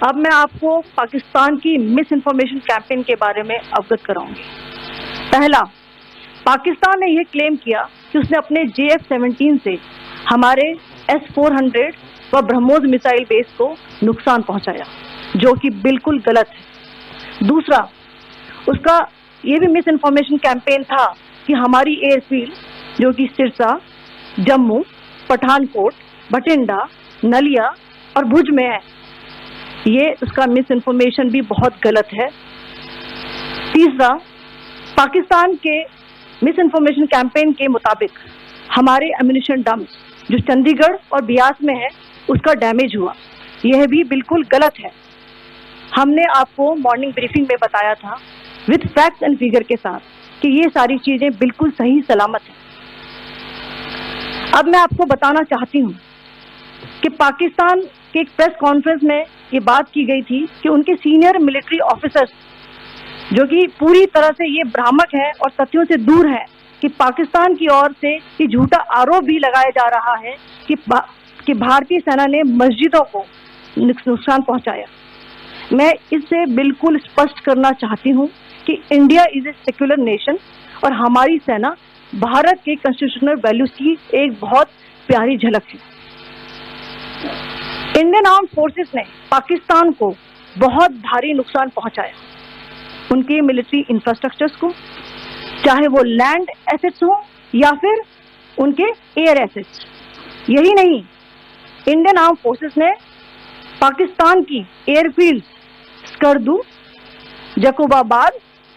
अब मैं आपको पाकिस्तान की मिस इन्फॉर्मेशन कैंपेन के बारे में अवगत कराऊंगी। पहला, पाकिस्तान ने यह क्लेम किया कि उसने अपने JF-17 से हमारे S-400 व ब्रह्मोस मिसाइल बेस को नुकसान पहुंचाया, जो कि बिल्कुल गलत है। दूसरा, उसका यह भी मिस इन्फॉर्मेशन कैंपेन था कि हमारी एयरफील्ड, जो कि सिरसा, जम्मू, पठानकोट, बठिंडा, नलिया और भुज में है, ये उसका मिस इन्फॉर्मेशन भी बहुत गलत है। तीसरा, पाकिस्तान के मिस इन्फॉर्मेशन कैंपेन के मुताबिक हमारे एम्यूनिशन डंप्स जो चंडीगढ़ और बियास में है उसका डैमेज हुआ, यह भी बिल्कुल गलत है। हमने आपको मॉर्निंग ब्रीफिंग में बताया था विद फैक्ट्स एंड फिगर के साथ कि ये सारी चीजें बिल्कुल सही सलामत हैं। अब मैं आपको बताना चाहती हूँ कि पाकिस्तान के एक प्रेस कॉन्फ्रेंस में ये बात की गई थी कि उनके सीनियर मिलिट्री ऑफिसर्स, जो कि पूरी तरह से ये भ्रामक है और तथ्यों से दूर है, कि पाकिस्तान की ओर से ये झूठा आरोप भी लगाया जा रहा है कि भारतीय सेना ने मस्जिदों को नुकसान पहुंचाया। मैं इससे बिल्कुल स्पष्ट करना चाहती हूं कि India is a secular nation और हमारी सेना भारत के कॉन्स्टिट्यूशनल वैल्यूज की एक बहुत प्यारी झलक है। इंडियन आर्म्ड फोर्सेस ने पाकिस्तान को बहुत भारी नुकसान पहुंचाया, उनके मिलिट्री इंफ्रास्ट्रक्चर्स को, चाहे वो लैंड एसेट्स हो या फिर उनके एयर एसेट्स। यही नहीं, इंडियन आर्म्ड फोर्सेस ने पाकिस्तान की एयरफील्ड स्कर्दू, जकोबाबाद,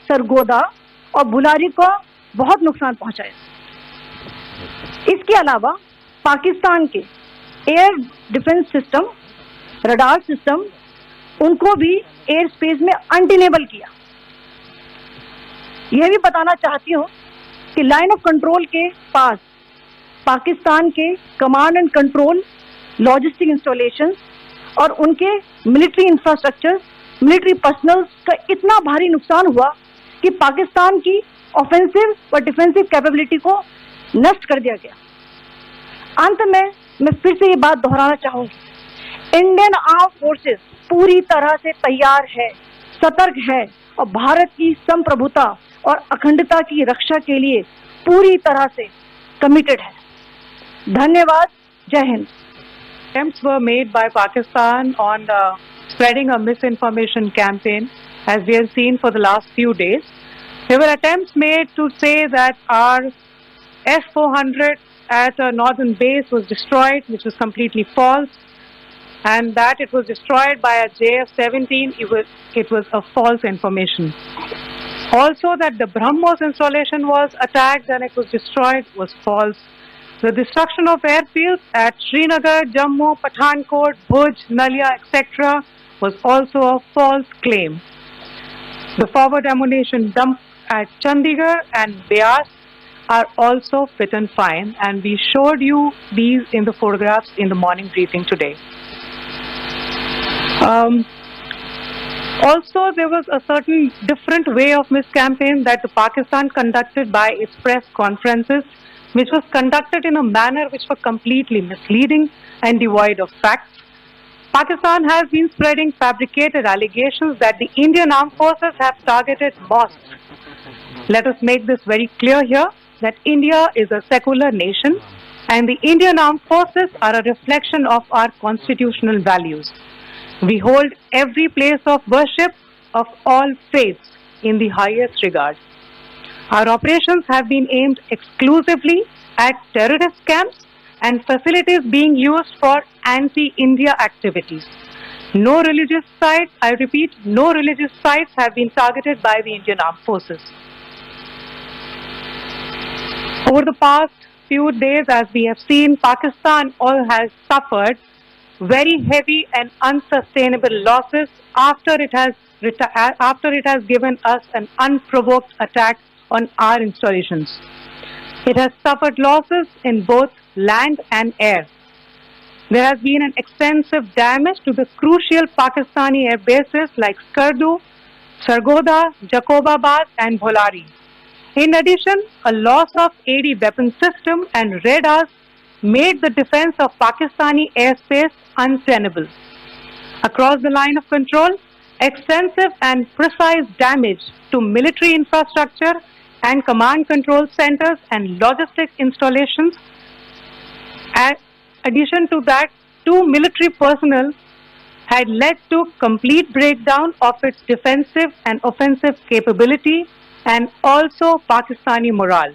सरगोदा और बुलारी को बहुत नुकसान पहुंचाया। इसके अलावा पाकिस्तान के air defence system, radar system, उनको भी एयर स्पेस में अनटेनेबल किया। यह भी बताना चाहती हूँ कि लाइन ऑफ कंट्रोल के पास पाकिस्तान के command and control, logistic installation और उनके मिलिट्री इंफ्रास्ट्रक्चर, मिलिट्री पर्सनल का इतना भारी नुकसान हुआ कि पाकिस्तान की ऑफेंसिव व डिफेंसिव कैपेबिलिटी को नष्ट कर दिया गया। अंत में मैं फिर से ये बात दोहराना चाहूंगी, इंडियन आर्म फोर्सेस पूरी तरह से तैयार है, सतर्क है और भारत की संप्रभुता और अखंडता की रक्षा के लिए पूरी तरह से कमिटेड है। धन्यवाद। जय Hind. Attempts were made by Pakistan on spreading a misinformation campaign, as we have seen for the last few days. There were attempts made to say that our S-400 at a northern base was destroyed, which was completely false, and that it was destroyed by a JF-17. It was a false information. Also, that the BrahMos installation was attacked and it was destroyed was false. The destruction of airfields at Srinagar, Jammu, Pathankot, Bhuj, Nalia, etc. was also a false claim. The forward ammunition dump at Chandigarh and Beas are also fit and fine, and we showed you these in the photographs in the morning briefing today. Also, there was a certain different way of miscampaign that the Pakistan conducted by its press conferences, which was conducted in a manner which was completely misleading and devoid of facts. Pakistan has been spreading fabricated allegations that the Indian armed forces have targeted mosques. Let us make this very clear here that India is a secular nation and the Indian armed forces are a reflection of our constitutional values. We hold every place of worship of all faiths in the highest regard. Our operations have been aimed exclusively at terrorist camps and facilities being used for anti-India activities. No religious sites, I repeat, no religious sites have been targeted by the Indian Armed Forces. Over the past few days, as we have seen, Pakistan all has suffered very heavy and unsustainable losses after it has given us an unprovoked attack on our installations. It has suffered losses in both land and air. There has been an extensive damage to the crucial Pakistani air bases like Skardu, Sargodha, Jacobabad and Bholari. In addition, a loss of AD weapon system and radars made the defense of Pakistani airspace untenable. Across the line of control, extensive and precise damage to military infrastructure and command control centers and logistic installations. In addition to that, 2 military personnel had led to complete breakdown of its defensive and offensive capability and also Pakistani morale.